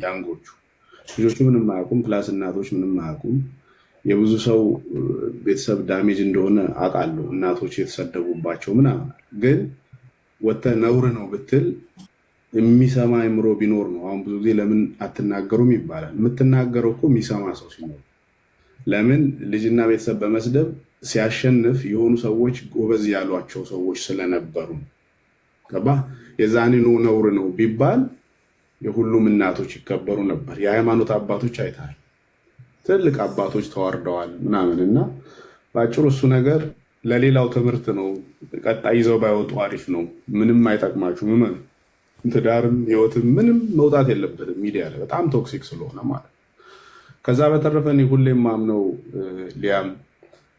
ያንጎቹ ልጆቹ ምንም አያውቁም፣ ፕላስ እናቶች ምንም አያውቁም። የብዙ ሰው ቤተሰብ ዳሜጅ እንደሆነ አውቃለሁ። እናቶች የተሰደቡባቸው ምናምን፣ ግን ወጥተህ ነውር ነው ብትል የሚሰማ አይምሮ ቢኖር ነው። አሁን ብዙ ጊዜ ለምን አትናገሩም ይባላል። የምትናገረው እኮ የሚሰማ ሰው ሲኖር። ለምን ልጅና ቤተሰብ በመስደብ ሲያሸንፍ የሆኑ ሰዎች ጎበዝ ያሏቸው ሰዎች ስለነበሩ ገባ። የዛኔ ነውር ነው ቢባል የሁሉም እናቶች ይከበሩ ነበር። የሃይማኖት አባቶች አይተሃል፣ ትልቅ አባቶች ተዋርደዋል ምናምን እና በአጭሩ እሱ ነገር ለሌላው ትምህርት ነው። ቀጣይ ይዘው ባይወጡ አሪፍ ነው። ምንም አይጠቅማችሁም። ምን ትዳርም ህይወትም ምንም መውጣት የለበትም ሚዲያ ላይ በጣም ቶክሲክ ስለሆነ ማለት ነው። ከዛ በተረፈ እኔ ሁሌም ማምነው ሊያም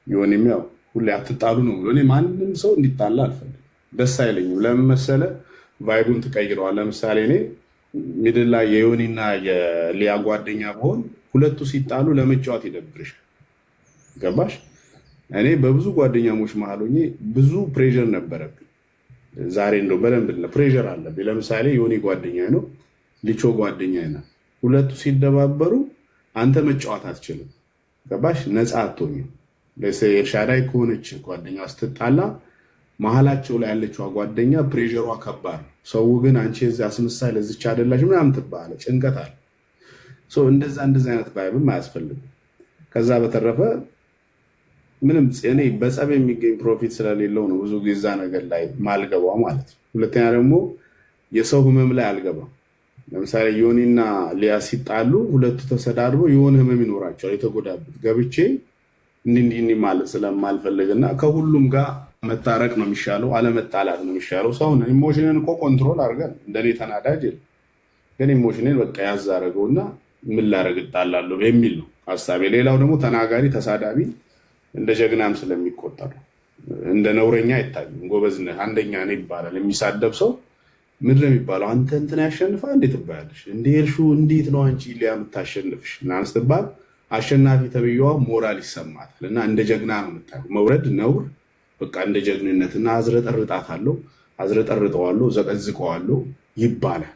ይሆንም ያው ሁሌ አትጣሉ ነው ብሎ እኔ ማንም ሰው እንዲጣላ አልፈልግም። ደስ አይለኝም። ለምን መሰለህ? ቫይቡን ትቀይረዋል። ለምሳሌ እኔ ሚድል ላይ የዮኒና የሊያ ጓደኛ በሆን ሁለቱ ሲጣሉ ለመጫወት ይደብርሻል። ገባሽ? እኔ በብዙ ጓደኛሞች መሀል ሆኜ ብዙ ፕሬዠር ነበረብኝ። ዛሬ እንደው በደንብ ፕሬዠር አለብኝ። ለምሳሌ ዮኒ ጓደኛ ነው፣ ሊቾ ጓደኛ ነው። ሁለቱ ሲደባበሩ አንተ መጫወት አትችልም። ገባሽ? ነፃ አትሆኝም። ኤልሻዳይ ከሆነች ጓደኛ ስትጣላ መሀላቸው ላይ ያለችው ጓደኛ ፕሬዠሯ ከባድ ነው። ሰው ግን አንቺ እዚህ አስመሳይ ለዚች አይደላሽ ምናምን ትባለ፣ ጭንቀት አለ። እንደዛ አይነት ቫይብም አያስፈልግም። ከዛ በተረፈ ምንም እኔ በጸብ የሚገኝ ፕሮፊት ስለሌለው ነው ብዙ ጊዜ እዛ ነገር ላይ ማልገባው ማለት ነው። ሁለተኛ ደግሞ የሰው ህመም ላይ አልገባም። ለምሳሌ ዮኒና ሊያ ሲጣሉ ሁለቱ ተሰዳድበው የሆነ ህመም ይኖራቸዋል የተጎዳበት ገብቼ እንዲህ ማለት ስለማልፈልግና ከሁሉም ጋር መታረቅ ነው የሚሻለው፣ አለመጣላት ነው የሚሻለው። ሰው ኢሞሽንን እኮ ኮንትሮል አድርገን እንደኔ ተናዳጅ ግን ኢሞሽንን በቃ ያዝ አደረገውና ምን ላደርግ እጣላለሁ የሚል ነው ሀሳቤ። ሌላው ደግሞ ተናጋሪ ተሳዳቢ እንደ ጀግናም ስለሚቆጠር እንደ ነውረኛ አይታይም። ጎበዝ ነህ አንደኛ ነህ ይባላል። የሚሳደብ ሰው ምንድን ነው የሚባለው? አንተ እንትን ያሸንፋ እንዴት ትባያለሽ? እንደ ሄድሹ እንዴት ነው አንቺ ሊያ የምታሸንፍሽ ምናምን ስትባል አሸናፊ ተብዬዋ ሞራል ይሰማታል እና እንደ ጀግና ነው የምታየው። መውረድ ነውር በቃ እንደ ጀግንነትና አዝረጠርጣታለሁ፣ አዝረጠርጠዋለሁ፣ ዘቀዝቀዋለሁ ይባላል።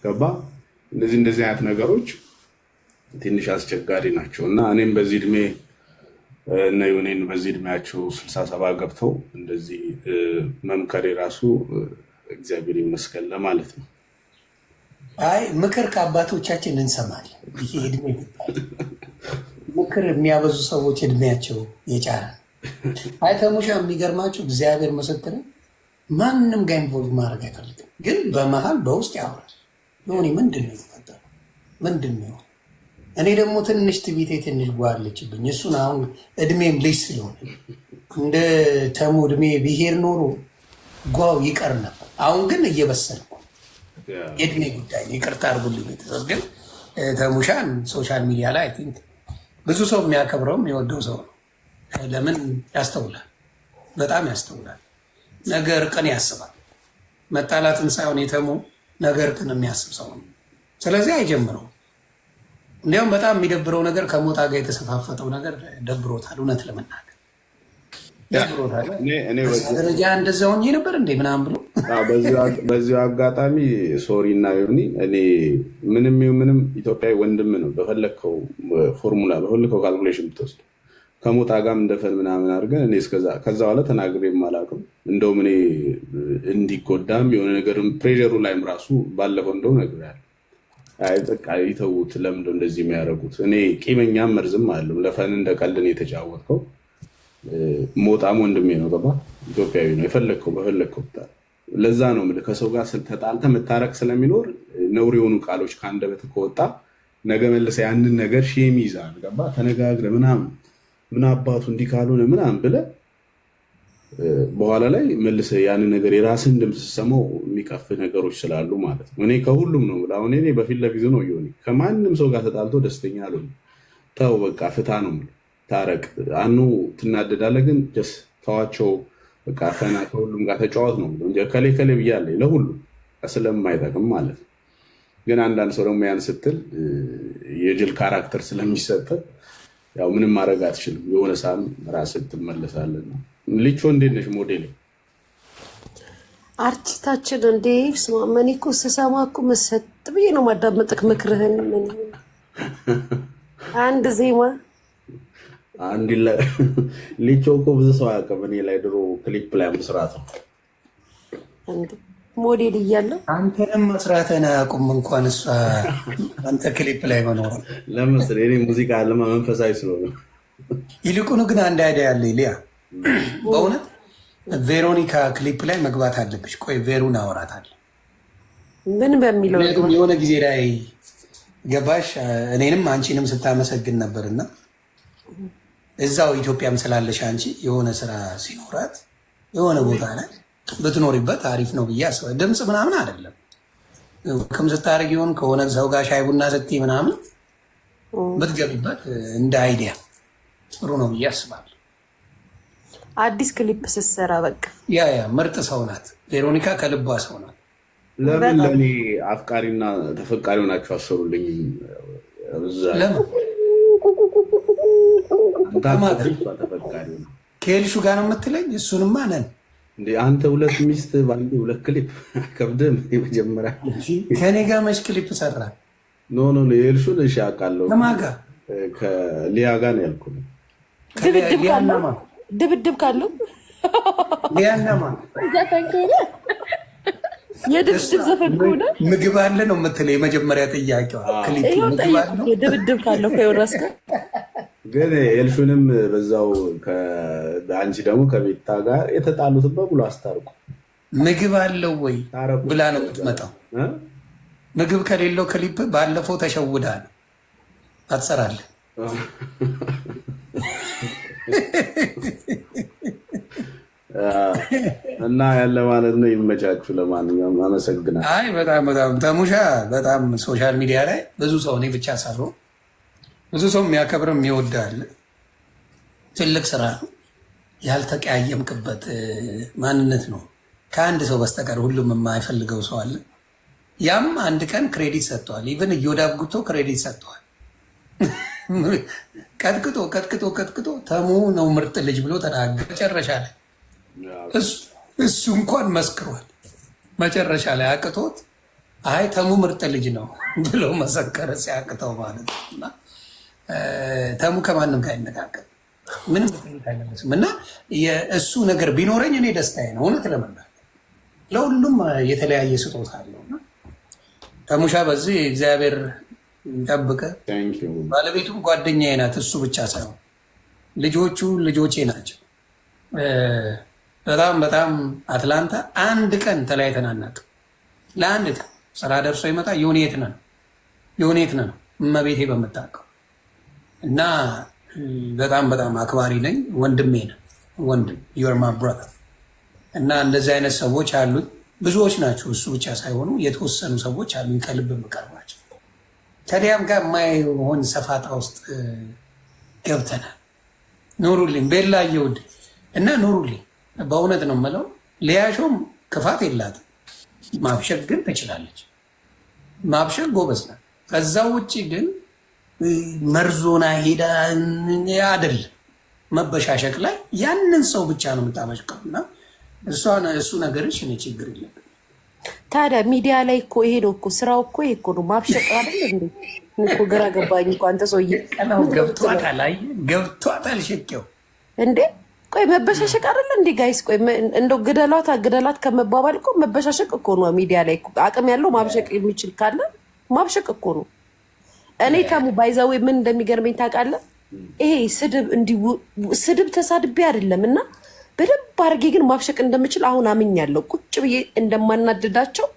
ገባ? እንደዚህ አይነት ነገሮች ትንሽ አስቸጋሪ ናቸው እና እኔም በዚህ እድሜ እና ዮኒን በዚህ እድሜያቸው 67 ገብተው እንደዚህ መምከሬ ራሱ እግዚአብሔር ይመስገን ለማለት ነው። አይ ምክር ከአባቶቻችን እንሰማለን። ይሄ እድሜ ምክር የሚያበዙ ሰዎች እድሜያቸው የጫረ አይተሙሻ የሚገርማቸው እግዚአብሔር መሰከረ። ማንም ጋር ኢንቮልቭ ማድረግ አይፈልግም፣ ግን በመሀል በውስጥ ያወራል። ዮኒ ምንድን ነው የተፈጠረው? ምንድን ነው? እኔ ደግሞ ትንሽ ትቢቴ ትንሽ ጓለችብኝ። እሱን አሁን እድሜም ልጅ ስለሆነ እንደ ተሙ እድሜ ብሄር ኖሮ ጓው ይቀር ነበር። አሁን ግን እየበሰልኩ የእድሜ ጉዳይ ይቅርታ አድርጉልኝ ቤተሰብ። ግን ተሙሻን ሶሻል ሚዲያ ላይ አይ ቲንክ ብዙ ሰው የሚያከብረውም የወደው ሰው ነው። ለምን ያስተውላል፣ በጣም ያስተውላል። ነገር ቅን ያስባል። መጣላትን ሳይሆን የተሙ ነገር ቅን የሚያስብ ሰው ነው። ስለዚህ አይጀምረው። እንዲያውም በጣም የሚደብረው ነገር ከሞጣ ጋር የተሰፋፈጠው ነገር ደብሮታል። እውነት ለመናገር ደረጃ እንደዛ ሆኜ ነበር እንዴ ምናምን ብሎ በዚሁ አጋጣሚ ሶሪ እና ዮኒ እኔ ምንም ኢትዮጵያዊ ወንድም ነው። በፈለግከው ፎርሙላ በፈለግከው ካልኩሌሽን ብትወስድ ከሞጣ ጋርም እንደፈን ምናምን አድርገን እኔ ከዛ በኋላ ተናግሬ የማላውቅም። እንደውም እኔ እንዲጎዳም የሆነ ነገር ፕሬሩ ላይም ራሱ ባለፈው እንደው ነግሬያለሁ። በቃ ይተዉት፣ ለምንድነው እንደዚህ የሚያደርጉት? እኔ ቂመኛም መርዝም አለው ለፈን እንደ ቀልድን የተጫወትከው ሞጣም ወንድሜ ነው። ገባ? ኢትዮጵያዊ ነው። የፈለግከው በፈለግከው ብታል። ለዛ ነው የምልህ ከሰው ጋር ተጣልተህ መታረቅ ስለሚኖር ነውር የሆኑ ቃሎች ከአንደበት ከወጣ ነገ መልሰህ ያንን ነገር ሼም ይዛል። ገባ? ተነጋግረህ ምናምን ምን አባቱ እንዲህ ካልሆነ ምናምን ብለህ በኋላ ላይ መልሰህ ያንን ነገር የራስን ድምፅ ስትሰማው የሚቀፍ ነገሮች ስላሉ ማለት ነው። እኔ ከሁሉም ነው የምልህ። አሁን እኔ በፊት ለፊት ነው ዮኒ ከማንም ሰው ጋር ተጣልቶ ደስተኛ አልሆንም። ተው በቃ ፍታ ነው የምልህ። ታረቅ። አኑ ትናደዳለህ፣ ግን ጀስ ተዋቸው በቃ ፈና ከሁሉም ጋር ተጫወት ነው እንጂ ከሌ ብያለሁ ለሁሉም ስለማይጠቅም ማለት ነው። ግን አንዳንድ ሰው ደግሞ ያን ስትል የጅል ካራክተር ስለሚሰጥ ያው ምንም ማድረግ አትችልም። የሆነ ሰዓት ራስህ ትመለሳለህ። ልቾ እንዴት ነሽ ሞዴል? አርቲስታችን እንዴ ስማመን እኮ ስሰማ እኮ መሰጥ ብዬ ነው ማዳመጥክ ምክርህን። ምን አንድ ዜማ አንድ ሊቾ እኮ ብዙ ሰው አያውቅም። እኔ ላይ ድሮ ክሊፕ ላይ መስራት ነው እንዴ ሞዴል እያለሁ አንተንም መስራትህን አያውቁም እንኳን እሷ አንተ ክሊፕ ላይ መኖር ለምሳሌ እኔ ሙዚቃ አለማ መንፈሳዊ ስለሆነ ይልቁኑ ግን አንድ አይዲያ ያለ ሊያ በእውነት ቬሮኒካ ክሊፕ ላይ መግባት አለብሽ። ቆይ ቬሩን አወራታለሁ። ምን በሚለው የሆነ ጊዜ ላይ ገባሽ እኔንም አንቺንም ስታመሰግን ነበርና እዛው ኢትዮጵያም ስላለሽ አንቺ የሆነ ስራ ሲኖራት የሆነ ቦታ ላይ ብትኖሪበት አሪፍ ነው ብዬ አስባለሁ። ድምፅ ምናምን አይደለም ከም ስታደርግ ይሆን ከሆነ ሰው ጋር ሻይ ቡና ስትይ ምናምን ብትገቢበት እንደ አይዲያ ጥሩ ነው ብዬ አስባለሁ። አዲስ ክሊፕ ስትሰራ በቃ ያ ምርጥ ሰው ናት ቬሮኒካ፣ ከልቧ ሰው ናት። ለምን ለእኔ አፍቃሪና ተፈቃሪ ሆናችሁ አሰሩልኝ? ተፈቃሪ ከኤልሹ ጋር ነው የምትለኝ? እሱንማ ነን እንደ አንተ ሁለት ሚስት ባንዴ ሁለት ክሊፕ ከብደም የመጀመሪያ ከኔ ጋር መች ክሊፕ ሰራ? ኖ የኤልሹን እሺ አውቃለሁ። ከማን ጋር? ከሊያ ጋር ነው ያልኩት። ድብድብ ካለው ሊያናማ የድብድብ ዘፈን ከሆነ ምግብ አለ ነው የምትለው የመጀመሪያ ጥያቄዋ። ክሊፕ ምግብ አለ ነው ድብድብ ካለው ከዮናስ ጋር ግን ኤልሹንም በዛው አንቺ ደግሞ ከቤታ ጋር የተጣሉትን በሙሉ አስታርቁ። ምግብ አለው ወይ ብላ ነው የምትመጣው። ምግብ ከሌለው ክሊፕ ባለፈው ተሸውዳ ነው አትሰራለን። እና ያለ ማለት ነው። ይመቻችሁ። ለማንኛውም አመሰግናለሁ። አይ በጣም ተሙሻ በጣም ሶሻል ሚዲያ ላይ ብዙ ሰው እኔ ብቻ ሳይሆን ብዙ ሰው የሚያከብረው የሚወዳል። ትልቅ ስራ ነው። ያልተቀያየምክበት ማንነት ነው። ከአንድ ሰው በስተቀር ሁሉም የማይፈልገው ሰው አለ። ያም አንድ ቀን ክሬዲት ሰጥተዋል። ኢቨን እዮዳብ ጉቶ ክሬዲት ሰጥተዋል። ቀጥቅጦ ተሙ ነው ምርጥ ልጅ ብሎ ተናገረ። መጨረሻ ላይ እሱ እንኳን መስክሯል። መጨረሻ ላይ አቅቶት አይ ተሙ ምርጥ ልጅ ነው ብሎ መሰከረ። ሲያቅተው ማለት ነው። ተሙ ከማንም ጋር አይነጋገርም፣ ምንም አይመለስም። እና የእሱ ነገር ቢኖረኝ እኔ ደስታዬ ነው። እውነት ለመናገር ለሁሉም የተለያየ ስጦታ አለው። ተሙሻ በዚህ እግዚአብሔር ይጠብቀ። ባለቤቱም ጓደኛዬ ናት። እሱ ብቻ ሳይሆን ልጆቹ ልጆቼ ናቸው። በጣም አትላንታ አንድ ቀን ተለያይተን አናውቅም። ለአንድ ቀን ስራ ደርሶ ይመጣ የሆኔት ነው እመቤቴ በምታውቀው እና በጣም አክባሪ ነኝ። ወንድሜ ነው ወንድም ዩር ማይ ብራዘር። እና እንደዚህ አይነት ሰዎች አሉኝ። ብዙዎች ናቸው። እሱ ብቻ ሳይሆኑ የተወሰኑ ሰዎች አሉኝ ከልብ የምቀርባቸው። ከዲያም ጋር የማይሆን ሰፋጣ ውስጥ ገብተናል። ኑሩልኝ ቤላ እየውድ እና ኑሩልኝ። በእውነት ነው የምለው። ሊያሾም ክፋት የላትም። ማብሸቅ ግን ትችላለች። ማብሸቅ ጎበዝ ናት። ከዛ ውጭ ግን መርዞና ሄዳ አይደለም መበሻሸቅ ላይ ያንን ሰው ብቻ ነው የምታበሽቀው። እና እሱ ነገርሽ እኔ ችግር የለብን። ታዲያ ሚዲያ ላይ እኮ ይሄ ነው እኮ ስራው እኮ ይሄ እኮ ነው ማብሸቅ አይደል እንዴ? እኮ ግራ ገባኝ እኮ አንተ ሰውዬ። ገብቷታል ሸቄው እንዴ? ቆይ መበሻሸቅ አይደል እንዴ ጋይስ? ቆይ እንደው ግደላት ከመባባል እኮ መበሻሸቅ እኮ ነው። ሚዲያ ላይ አቅም ያለው ማብሸቅ የሚችል ካለ ማብሸቅ እኮ ነው። እኔ ተሙ ባይዛዌ ምን እንደሚገርመኝ ታውቃለህ? ይሄ ስድብ ተሳድቤ አይደለም እና በደንብ አድርጌ ግን ማብሸቅ እንደምችል አሁን አምኛለሁ። ቁጭ ብዬ እንደማናድዳቸው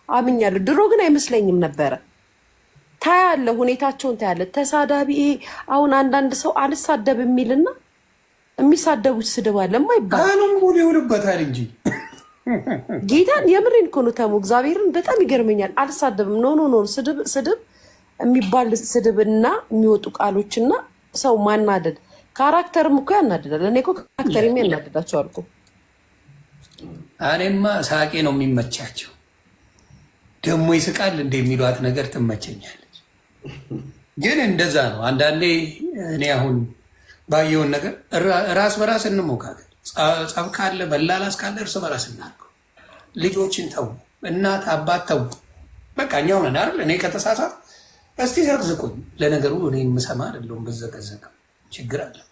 አምኛለሁ። ድሮ ግን አይመስለኝም ነበረ። ታያለ፣ ሁኔታቸውን ታያለ። ተሳዳቢ ይሄ አሁን አንዳንድ ሰው አልሳደብ የሚልና የሚሳደቡት ስድብ አለ ማይባል ሙሉ ይሆንበታል እንጂ ጌታን የምሬን እኮ ነው ተሙ። እግዚአብሔርን በጣም ይገርመኛል። አልሳደብም ኖ ስድብ የሚባል ስድብና የሚወጡ ቃሎችና ሰው ማናደድ ካራክተርም እኮ ያናድዳል። እኔ እኮ ካራክተርም ያናድዳቸዋል እኮ። እኔማ ሳቄ ነው የሚመቻቸው። ደግሞ ይስቃል እንደሚሏት ነገር ትመቸኛለች። ግን እንደዛ ነው አንዳንዴ። እኔ አሁን ባየውን ነገር ራስ በራስ እንሞካከል። ጸብ ካለ በላላስ ካለ እርስ በራስ እናድርገው። ልጆችን ተዉ፣ እናት አባት ተዉ። በቃ እኛው ነን አይደል? እኔ ከተሳሳት እስቲ ዘቅዝቁኝ። ለነገሩ እኔ የምሰማ አይደለሁም፣ በዘቀዘቀ ችግር አለብን።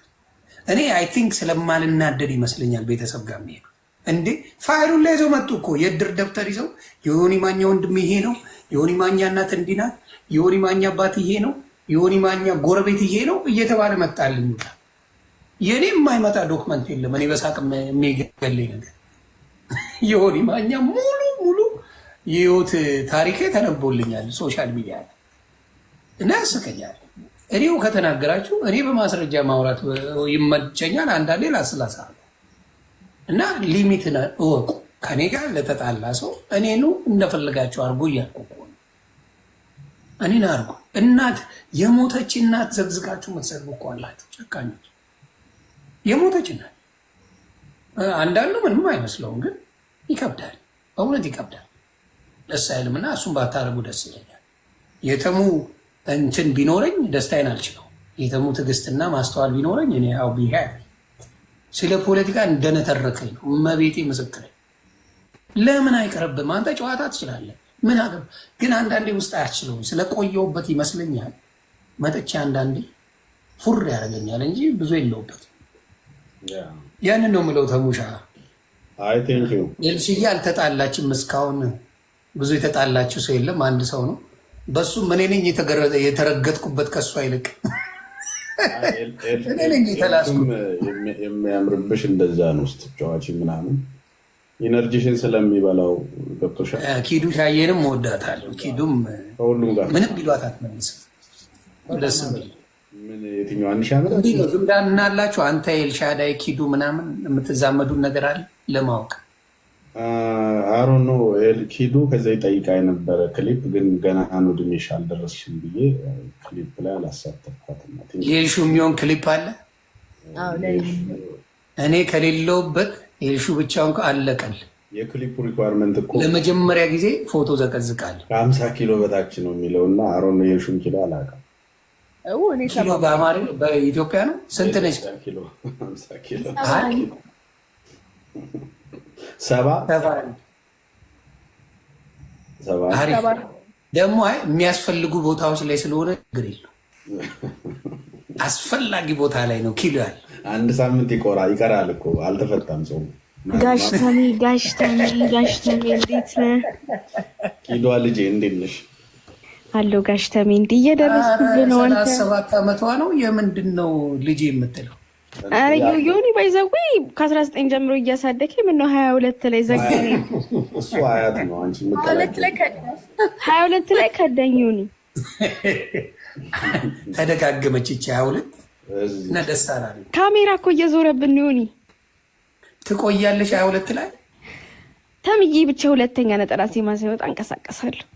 እኔ አይ ቲንክ ስለማልናደድ ይመስለኛል ቤተሰብ ጋር የሚሄዱ እንዴ ፋይሉን ላይ ይዘው መጡ እኮ የእድር ደብተር ይዘው የዮኒ ማኛ ወንድም ይሄ ነው፣ የዮኒ ማኛ እናት እንዲህ ናት፣ የዮኒ ማኛ አባት ይሄ ነው፣ የዮኒ ማኛ ጎረቤት ይሄ ነው እየተባለ መጣልኝ። የእኔ የማይመጣ ዶክመንት የለም። እኔ በሳቅ የሚገለኝ ነገር የዮኒ ማኛ ሙሉ የህይወት ታሪኬ ተነቦልኛል ሶሻል ሚዲያ ላይ እና ያስቀኛል። እኔው ከተናገራችሁ እኔ በማስረጃ ማውራት ይመቸኛል። አንዳንዴ ላስላሳ እና ሊሚትን እወቁ። ከኔ ጋር ለተጣላ ሰው እኔኑ እንደፈለጋችሁ አድርጎ እያልኩ እኮ ነው። እኔን አድርጎ እናት የሞተች እናት ዘግዝቃችሁ መሰልቡ እኮ አላችሁ ጨካኞች። የሞተች እናት አንዳንዱ ምንም አይመስለውም፣ ግን ይከብዳል፣ በእውነት ይከብዳል። ደስ አይልም እና እሱም ባታደርጉ ደስ ይለኛል። የተሙ እንትን ቢኖረኝ ደስታዬን አልችለው። የተሙ ትዕግስትና ማስተዋል ቢኖረኝ እኔ ያው ቢሄ ስለ ፖለቲካ እንደነተረከኝ ነው። እመቤቴ ምስክር። ለምን አይቀርብም? አንተ ጨዋታ ትችላለህ። ምን አገብ ግን አንዳንዴ ውስጥ አያችለውም። ስለቆየውበት ይመስለኛል መጥቼ አንዳንዴ ፉር ያደርገኛል እንጂ ብዙ የለውበት። ያንን ነው የምለው። ተሙሻ ኤልሽዬ አልተጣላችም እስካሁን። ብዙ የተጣላችው ሰው የለም፣ አንድ ሰው ነው። በሱም እኔ ነኝ የተረገጥኩበት ከሱ አይልቅ እኔ ነኝ የተላስኩት። የሚያምርብሽ እንደዛ ነው። ውስጥ ጨዋች ምናምን ኢነርጂሽን ስለሚበላው ገብቶሻል። ኪዱ ሻዬንም እወዳታለሁ። ኪዱም ከሁሉም ጋር ምንም ቢሏት አትመልስም። ደስ የሚል የትኛው አንድ ሺህ ዓመት እንዲህ ነው። ዝምዳናላችሁ አንተ ኤልሻዳይ ኪዱ ምናምን የምትዛመዱን ነገር አለ ለማወቅ አሮን ነው ኪዱ ከዛ ይጠይቃ የነበረ ክሊፕ ግን ገና እድሜሽ አልደረስሽም ብዬ ክሊፕ ላይ አላሳተፍኳትም። የኤልሹ የሚሆን ክሊፕ አለ እኔ ከሌለውበት የኤልሹ ብቻውን አለቀል። የክሊፑ ሪኳርመንት እኮ ለመጀመሪያ ጊዜ ፎቶ ዘቀዝቃል። ከ50 ኪሎ በታች ነው የሚለው እና አሮን ነው የኤልሹን ኪሎ አላውቅም። ኪሎ በአማሪ በኢትዮጵያ ነው ስንት ነች? ሰባ ደግሞ የሚያስፈልጉ ቦታዎች ላይ ስለሆነ ችግር የለው። አስፈላጊ ቦታ ላይ ነው ኪሎ ያለ። አንድ ሳምንት ይቀራል እኮ አልተፈታም ሰው። ጋሽተሜ እንዴት ነህ? ኪሎ ልጄ እንዴት ነሽ? አለው ጋሽተሜ እንዲህ እየደረስኩብህ ነው። 7 ዓመቷ ነው። የምንድን ነው ልጄ የምትለው? ዮኒ ባይዘዌ ከ19 ጀምሮ እያሳደገ ምነው 22 ላይ ዘጋኝ። እሱ አያት ነው። አንቺ 22 ላይ ከዳኝ። ዮኒ ተደጋገመች ይቺ 22 እና ደስ አላለኝ። ካሜራ እኮ እየዞረብን ዮኒ። ትቆያለሽ 22 ላይ ተምዬ ብቻ ሁለተኛ ነጠላ ዜማ ሲወጣ እንቀሳቀሳለሁ።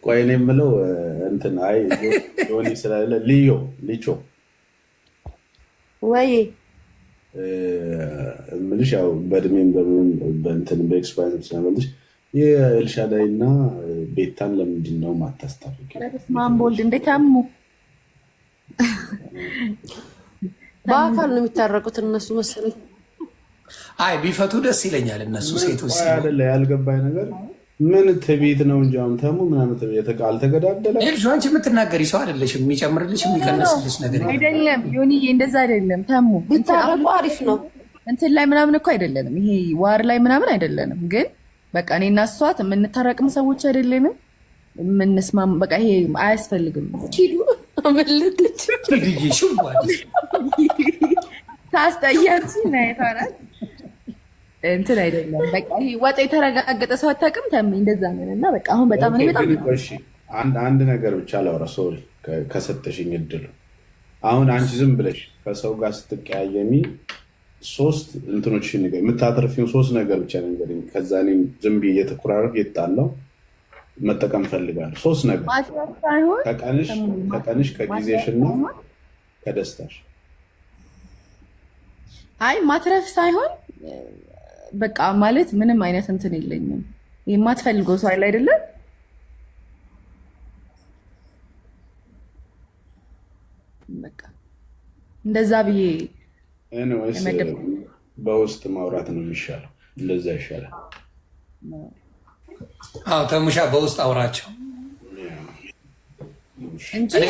ቆይ እኔ የምለው እንትን አይ ዮኒ ስላለ ሊቾ ወይ ምልሽ ያው በእድሜም በእንትን በኤክስፓይርም ስለመልሽ የኤልሻዳይ እና ቤታን ለምንድን ነው ማታስታርቂ? ማንቦልድ እንዴት አሙ በአካል ነው የሚታረቁት እነሱ መሰለኝ። አይ ቢፈቱ ደስ ይለኛል። እነሱ ሴቶች አይደለ ያልገባኝ ነገር ምን ትቤት ነው እንጂ ተሙ ምናምን አልተገዳደለ። ልጅ አንቺ የምትናገሪ ሰው አይደለሽም። የሚጨምርልሽ የሚቀንስልሽ ነገር አይደለም። ዮኒዬ እንደዛ አይደለም። ተሙ ቢታረቁ አሪፍ ነው። እንትን ላይ ምናምን እኮ አይደለንም። ይሄ ዋር ላይ ምናምን አይደለንም። ግን በቃ እኔ እና እሷ የምንታረቅም ሰዎች አይደለንም። የምንስማም በቃ ይሄ አያስፈልግም። ኪዱ አመለጠች ታስጠያች ናየታናት እንትን አይደለም። በቃ ይሄ ወጥ የተረጋገጠ ሰው አታውቅም። ተሚ እንደዛ ነን እና በቃ አሁን በጣም እኔ በጣም አንድ ነገር ብቻ ላውራ። ሶሪ ከሰጠሽኝ እድል። አሁን አንቺ ዝም ብለሽ ከሰው ጋር ስትቀያየሚ 3 እንትኖች ነገር የምታተርፊው 3 ነገር ብቻ ነገር ከዛ እኔም ዝም ብዬ እየተኩራረፍ እየጣላሁ መጠቀም ፈልጋለሁ። 3 ነገር ከቀንሽ ከጊዜሽና ከደስታሽ። አይ ማትረፍ ሳይሆን በቃ ማለት ምንም አይነት እንትን የለኝም። የማትፈልገው ሰው አይደለም። በቃ እንደዛ ብዬ በውስጥ ማውራት ነው የሚሻለው። እንደዛ ይሻላል። አዎ ተሙሻ በውስጥ አውራቸው እንጂ እኔ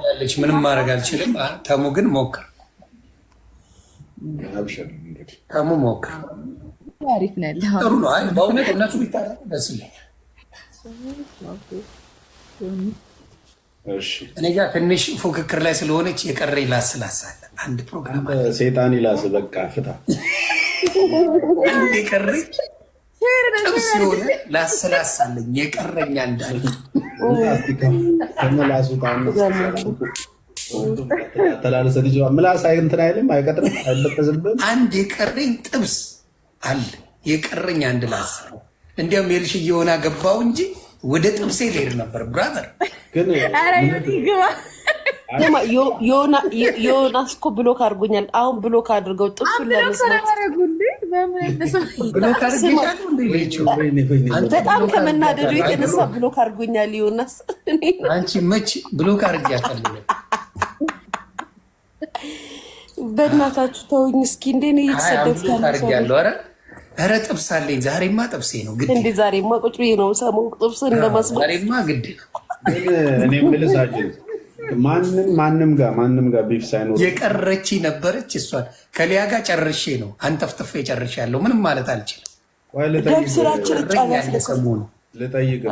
ያለች ምንም ማድረግ አልችልም። ተሙ ግን ሞክር፣ ተሙ ሞክር። አሪፍ ነው ያለው። ጥሩ ነው። አይ በእውነት እነሱ ቢታረቁ ደስ ይለኛል። እኔ ጋር ትንሽ ፉክክር ላይ ስለሆነች የቀረ ይላስላሳለ አንድ ፕሮግራም ሴጣን ይላስ በቃ ፍታ አንድ የቀረ ጥብስ የሆነ ላስላሳለኝ የቀረኛ እንዳለ ከመላሱ ተላለሰ ልጅ ምላስ እንትን አይልም አይቀጥልም አይበጠስብም። አንድ የቀረኝ ጥብስ አለ የቀረኝ አንድ ላስ እንዲያውም የልሽ እየሆነ ገባው እንጂ ወደ ጥብሴ ልሄድ ነበር ብራዘር ግን ዮናስ እኮ ብሎክ አድርጎኛል። አሁን ብሎክ አድርገው ጥብሱን ለመስማት በጣም ከመናደዱ የተነሳ ብሎክ አድርጎኛል ዮናስ። አንቺ መች ብሎክ አድርጊያታለሁ? በእናታችሁ ተውኝ እስኪ። እንዴት እየተሰደብያለሁ? ኧረ ጥብስ አለኝ ዛሬማ። ጥብሴ ነው ግድ እንዴ? ዛሬማ ቁጭ ብዬ ነው ሰሞኑን ጥብስን ለመስማት። ዛሬማ ግድ ነው። እኔ የምልህ ሳጅን ማንም ጋር ቢፍ ሳይኖር የቀረች ነበረች። እሷን ከሊያ ጋር ጨርሼ ነው አንጠፍጥፌ ጨርሻለሁ። ምንም ማለት አልችልም። ስራችን ልጠይቅ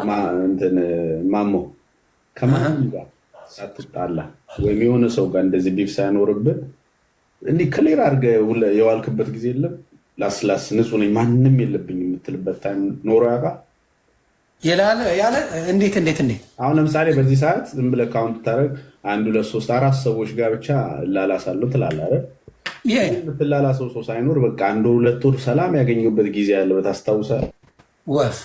እንትን ማሞ ከማንም ጋር ሳትጣላ ወይም የሆነ ሰው ጋር እንደዚህ ቢፍ ሳይኖርብን እንዲህ ክሊር አድርገህ የዋልክበት ጊዜ የለም? ላስላስ ንጹህ ነኝ ማንም የለብኝ የምትልበት ታይም ኖሮ ያውቃል? ያለ እንዴት አሁን ለምሳሌ በዚህ ሰዓት ዝም ብለህ ካውንት ታደርግ 1 2 3 4 ሰዎች ጋር ብቻ እላላሳለሁ ትላለህ አይደል? የምትላላሰው ሰው ሳይኖር በቃ 1 2 ወር ሰላም ያገኙበት ጊዜ ያለ ታስታውሳለህ? ወፍ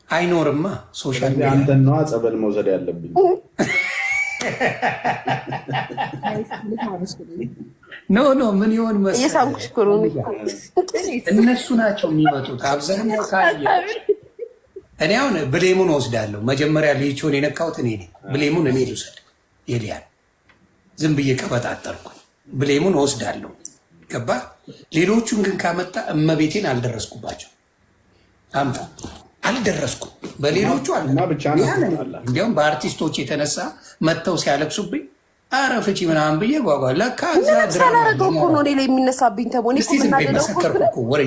አይኖርማ። ሶሻል ሚዲያ አንተን ነዋ ጸበል መውሰድ ያለብኝ። ኖ ምን ይሆን መሰለህ እነሱ ናቸው የሚመጡት አብዛኛው ካየ እኔ አሁን ብሌሙን ወስዳለሁ። መጀመሪያ ልጅቾን የነካሁት እኔ ነኝ። ብሌሙን እኔ ልውሰድ የሊያን ዝም ብዬ ቀበጣጠርኩ። ብሌሙን ወስዳለሁ። ገባ? ሌሎቹን ግን ካመጣ እመቤቴን አልደረስኩባቸው። አምጣ አልደረስኩም። በሌሎቹ እንዲያውም በአርቲስቶች የተነሳ መጥተው ሲያለቅሱብኝ ኧረ ፍቺ ምናምን ብዬ ጓጓ። ለካ ሳላረገው እኮ ነው ሌላ የሚነሳብኝ። ተሞኔ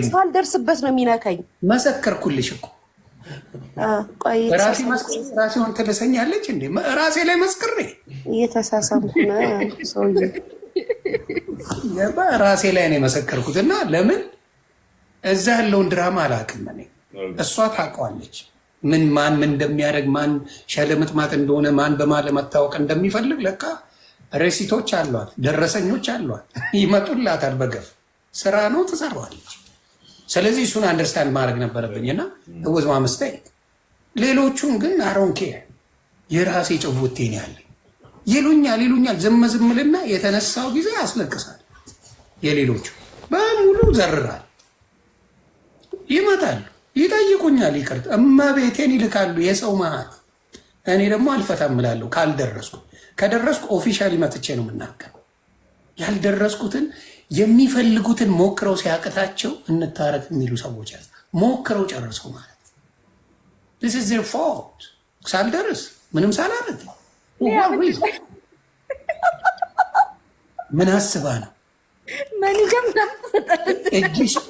ሳልደርስበት ነው የሚነካኝ። መሰከርኩልሽ እኮ ራሴውን ትልሰኛለች እንዴ? ራሴ ላይ መስክሬ እየተሳሳምኩ ነው ሰውዬ። ራሴ ላይ ነው የመሰከርኩት። እና ለምን እዛ ያለውን ድራማ አላውቅም እኔ። እሷ ታውቀዋለች ማን ምን እንደሚያደርግ ማን ሸለምጥማጥ እንደሆነ ማን በማን ለመታወቅ እንደሚፈልግ ለካ ሬሲቶች አሏት፣ ደረሰኞች አሏት፣ ይመጡላታል በገፍ ስራ ነው ትሰራዋለች። ስለዚህ እሱን አንደርስታንድ ማድረግ ነበረብኝ እና እወዝ ማመስጠኝ። ሌሎቹን ግን አሮንኬ የራሴ ጭውቴን ያለኝ ይሉኛል ዝምልና የተነሳው ጊዜ ያስለቅሳል። የሌሎቹ በሙሉ ዘርራል። ይመጣሉ፣ ይጠይቁኛል፣ ይቅርታ እመቤቴን ይልካሉ። የሰው መሀል እኔ ደግሞ አልፈታም እላለሁ ካልደረስኩ። ከደረስኩ ኦፊሻሊ መጥቼ ነው የምናገር። ያልደረስኩትን የሚፈልጉትን ሞክረው ሲያቅታቸው እንታረቅ የሚሉ ሰዎች አሉ። ሞክረው ጨርሰው ማለት this is their fault። ሳልደርስ ምንም ሳላረግ ምን አስባ ነው?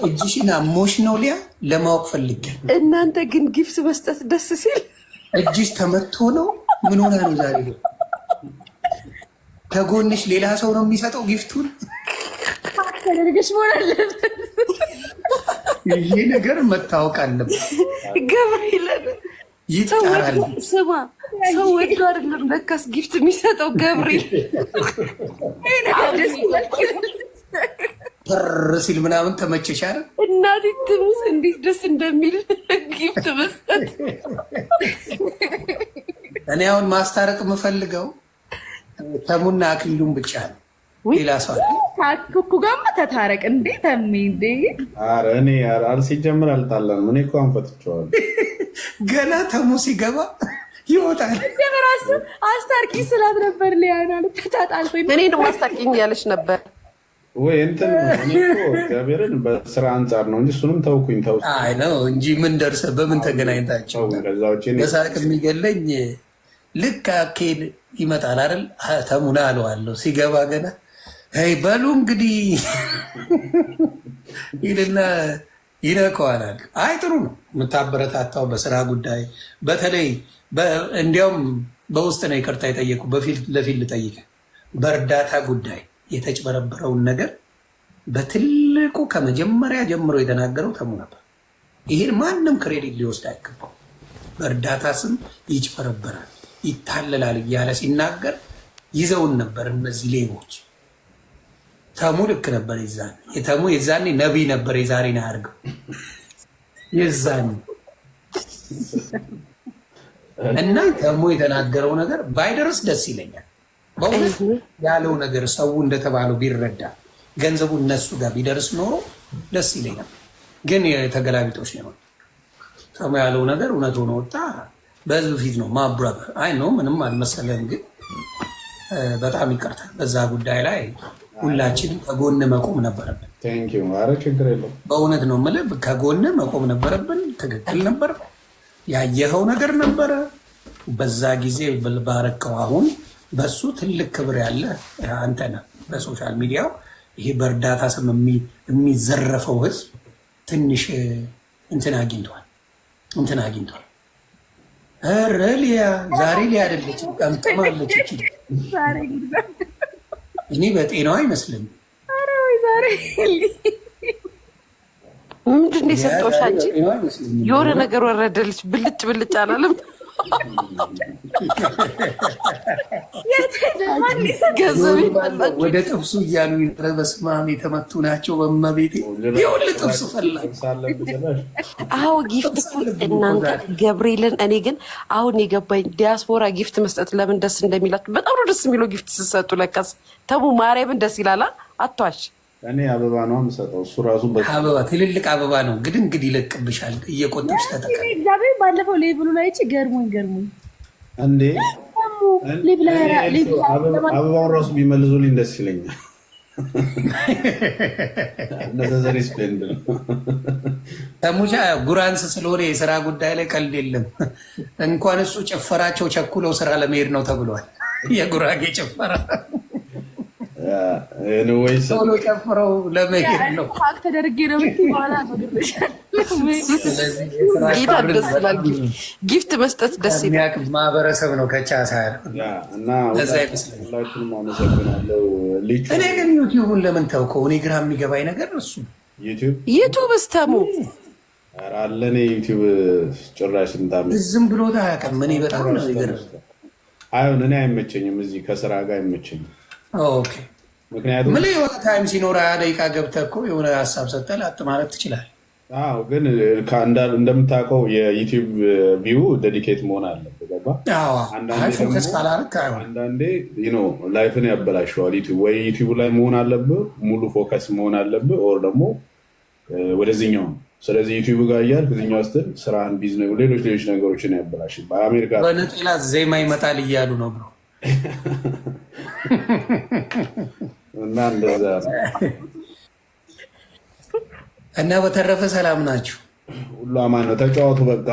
እጅሽን አሞሽ ነው ሊያ ለማወቅ ፈልጌ። እናንተ ግን ጊፍት መስጠት ደስ ሲል እጅሽ ተመቶ ነው? ምን ሆነ ነው ዛሬ? ከጎንሽ ሌላ ሰው ነው የሚሰጠው ጊፍቱን። ይሄ ነገር መታወቅ አለበት። ገብርኤል ይጣራል። ስማ ሰው ወዶ አይደለም ለካስ ጊፍት የሚሰጠው ገብርኤል ፐር ሲል ምናምን ተመቸሽ አይደል? እናቴ ትሙስ እንዴት ደስ እንደሚል ጊፍት መስጠት። እኔ አሁን ማስታረቅ የምፈልገው ተሙና አክሊሉን ብቻ ነው። ሌላ ሰው ኩኩ ጋማ ተታረቅ እንዴ ተሚ እንዴ? ኧረ እኔ ሲጀምር አልጣላም። እኔ እኮ አንፈትቼዋለሁ። ገና ተሙ ሲገባ ይወጣል። ራሱ አስታርቂ ስላት ነበር ሊያና ተታጣልኩኝ። እኔ ደግሞ አስታርቂኝ ያለች ነበር። ወይ እንትን እኔ እኮ እግዚአብሔርን በስራ አንጻር ነው እንጂ እሱንም ተውኩኝ። አይ ነው እንጂ ምን ደርሰህ በምን ተገናኝታቸው? ከዛ ውጭ በሳቅ የሚገለኝ ልክ አኬል ይመጣል አይደል? ተሙና አለዋለሁ ሲገባ ገና አይ በሉ እንግዲህ ይልና ይነከዋል። አይ ጥሩ ነው የምታበረታታው በስራ ጉዳይ በተለይ እንዲያውም በውስጥ ነው ይቅርታ የጠየቁ በፊት ለፊት ልጠይቅ በእርዳታ ጉዳይ የተጭበረበረውን ነገር በትልቁ ከመጀመሪያ ጀምሮ የተናገረው ተሙ ነበር። ይሄን ማንም ክሬዲት ሊወስድ አይገባው። በእርዳታ ስም ይጭበረበራል፣ ይታለላል እያለ ሲናገር ይዘውን ነበር እነዚህ ሌቦች። ተሙ ልክ ነበር። የተሙ የዛኔ ነቢይ ነበር። የዛሬን አያርገው የዛኔ እና ተሙ የተናገረው ነገር ባይደርስ ደስ ይለኛል። በእውነት ያለው ነገር ሰው እንደተባለው ቢረዳ ገንዘቡ እነሱ ጋር ቢደርስ ኖሮ ደስ ይለኛል። ግን የተገላቢጦች ነው። ተሙ ያለው ነገር እውነት ሆኖ ወጣ። በህዝብ ፊት ነው ማብራብ። አይ ነው ምንም አልመሰለም። ግን በጣም ይቅርታል። በዛ ጉዳይ ላይ ሁላችንም ከጎን መቆም ነበረብን። ኧረ ችግር የለውም። በእውነት ነው የምልህ ከጎን መቆም ነበረብን። ትክክል ነበር። ያየኸው ነገር ነበረ በዛ ጊዜ ባረከው። አሁን በሱ ትልቅ ክብር ያለ አንተ ነህ። በሶሻል ሚዲያው ይሄ በእርዳታ ስም የሚዘረፈው ህዝብ ትንሽ እንትን አግኝቷል። ኧረ ሊያ ዛሬ ሊያ አይደለች ቀምጥማለች። እኔ በጤናዋ አይመስለኝም። ምንድን ነው የሰጠሁሽ አንቺ? የሆነ ነገር ወረደልሽ። ብልጭ ብልጭ አላለም? ወደ ጥብሱ እያሉ በስማም የተመቱ ናቸው። በመቤቴ ይኸውልህ ጥብሱ ፈላጊ። አዎ ጊፍት እናንተ ገብርኤልን። እኔ ግን አሁን የገባኝ ዲያስፖራ ጊፍት መስጠት ለምን ደስ እንደሚላችሁ በጣም ነው ደስ የሚለው። ጊፍት ስትሰጡ ለካስ ተሙ ማርያምን ደስ ይላላ። አቷሽ እኔ አበባ ነው የምሰጠው። እሱ ራሱ አበባ ትልልቅ አበባ ነው። እንግዲህ ይለቅብሻል። እየቆጠብሽ ተጠቀም። እግዚአብሔር ባለፈው ሌብሉ ላይ ገርሞኝ እንዴ አበባውን ራሱ ቢመልሱልኝ ደስ ይለኛል። ነዘሪ ስፔንድ ነው። ተሙሻ ጉራንስ ስለሆነ የስራ ጉዳይ ላይ ቀልድ የለም። እንኳን እሱ ጭፈራቸው ቸኩለው ስራ ለመሄድ ነው ተብሏል። የጉራጌ ጭፈራ ቶሎ ጨፍረው ለመሄድ ነው ተደርጌ ነው ጊፍት መስጠት ደስ ይላል። ማህበረሰብ ነው ከቻሳ እና ሁላችሁንም አመሰግናለሁ። እኔ ግን ዩቲዩቡን ለምን ተውከው? እኔ ግራ የሚገባኝ ነገር እሱ ዩቲዩብ ስተሙ አለ። እኔ ዩቲዩብ ጭራሽ ዝም ብሎ ታያውቅም። እኔ በጣም ነው ይገርም። አይሆን እኔ አይመቸኝም። እዚህ ከስራ ጋር አይመቸኝም። ኦኬ ምክንያቱም ምን የሆነ ታይም ሲኖር 20 ደቂቃ ገብተህ እኮ የሆነ ሀሳብ ሰጠህ ላጥ ማለት ትችላለህ። አዎ ግን እንደምታውቀው የዩቲዩብ ቪው ዴዲኬት መሆን አለበት። ገባህ? አንዳንዴ ላይፍን ያበላሸዋል። ወይ ዩቲዩብ ላይ መሆን አለብህ፣ ሙሉ ፎከስ መሆን አለብህ፣ ኦር ደግሞ ወደዚህኛው። ስለዚህ ዩቲዩብ ጋር እያልክ እዚህኛው ስትል ስራህን፣ ቢዝነስ፣ ሌሎች ነገሮችን ያበላሽ። በአሜሪካ በነጠላ ዜማ ይመጣል እያሉ ነው ብሎ እና እንደዛ እና በተረፈ ሰላም ናችሁ? ሁሉ አማን ነው። ተጫወቱ በቃ።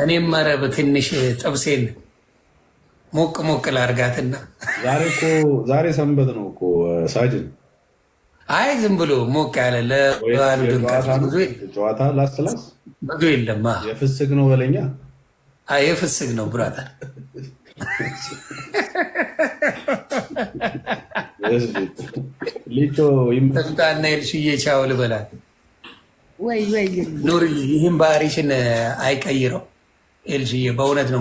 እኔም መረብ ትንሽ ጥብሴን ሞቅ ሞቅ ላርጋትና ዛሬ ሰንበት ነው እኮ ሳጅን። አይ ዝም ብሎ ሞቅ ያለ ለባሉ ድምቀት ጨዋታ ላስላስ ብዙ የለም። የፍስግ ነው በለኛ። የፍስግ ነው ብራታል። ሊቶ ይምጣና ኤልሽዬ ቻው ልበላት። ኑር ይህን ባህሪሽን አይቀይረው ኤልሽዬ፣ በእውነት ነው።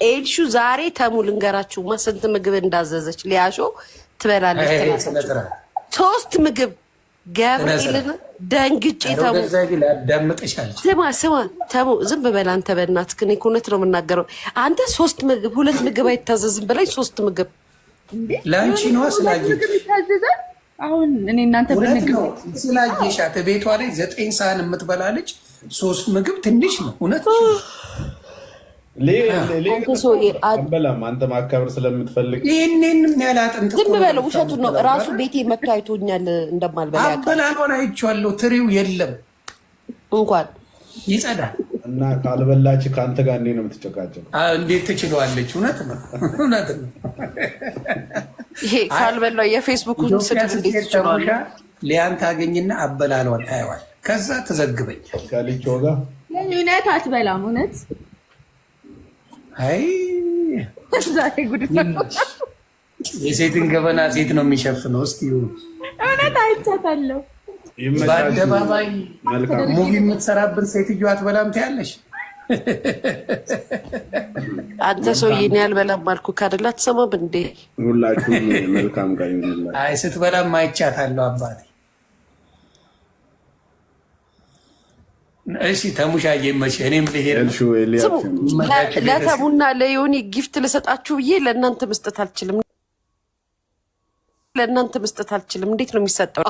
ኤልሹ ዛሬ ተሙ ልንገራችሁማ ስንት ምግብ እንዳዘዘች። ሊያሾ ትበላለች። 3 ምግብ ገብርኤልን ደንግጬ ተሙ ስማ ተሙ ዝም በል አንተ በእናትህ። እኔ እውነት ነው የምናገረው። አንተ 3 ምግብ 2 ምግብ አይታዘዝም በላይ 3 ምግብ ለአንቺ ነዋ ስላየሽ። አሁን እኔ እናንተ ብንግብ ስላየሻት ቤቷ ላይ 9 ሰሃን የምትበላለች። 3 ምግብ ትንሽ ነው እውነት። አንበላም። አንተ ማካበር ስለምትፈልግ ይህንን ያለ አጥንት ዝም በለው። ውሸቱን ነው። ራሱ ቤቴ መጥቶ አይቶኛል እንደማልበላ ያውቃል። አበላሏን አይቼዋለሁ። ትሪው የለም እንኳን ይጸዳል። እና ካልበላች ከአንተ ጋር እንዴት ነው የምትጨቃጨው? እንዴት ትችለዋለች? እውነት ነው፣ እውነት ነው። ይሄ ካልበላው የፌስቡክን ስድብ እንዴት ትችለዋለህ? ሊያን ታገኝና አበላሏን ታየዋል። ከዛ ትዘግበኛል ከልጆ ጋር እውነት አትበላም። እውነት አይ ዛሬ ጉድ የሴትን ገበና ሴት ነው የሚሸፍነው። እስቲ እውነት አይቻታለሁ። በአደባባይ ሙቪ የምትሰራብን ሴትዮ አትበላም ትያለሽ? አንተ ሰውዬ እኔ አልበላም አልኩህ አይደል? አትሰማም እንዴ? ሁላችሁም መልካም ቀን ይሁንላችሁ። አይ ስትበላም አይቻታለሁ አባቴ። እሺ ተሙሻዬ መቼ እኔም ልሄድ ለተሙና ለዮኒ ጊፍት ልሰጣችሁ ብዬ ለእናንተ መስጠት አልችልም። እንዴት ነው የሚሰጠው?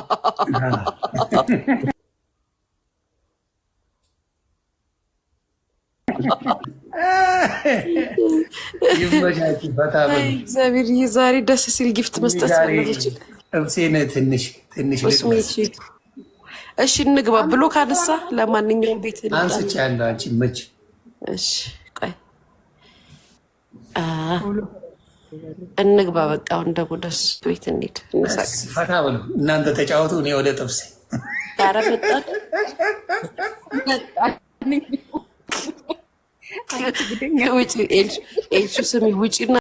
እግዚአብሔር ዛሬ ደስ ሲል ጊፍት መስጠት ጥብሴን ትንሽ እሺ እንግባ ብሎ ካነሳ ለማንኛውም ቤት አንስቼ ያለው አንቺ መች እሺ ቆይ እንግባ በቃ አሁን ደግሞ ደስ ቤት እንሂድ እንሳቅ ፈታ ብሎ እናንተ ተጫወቱ እኔ ወደ ጥብሴ ኧረ መጣን ውጪ ኤልሱ ስሚ ውጪና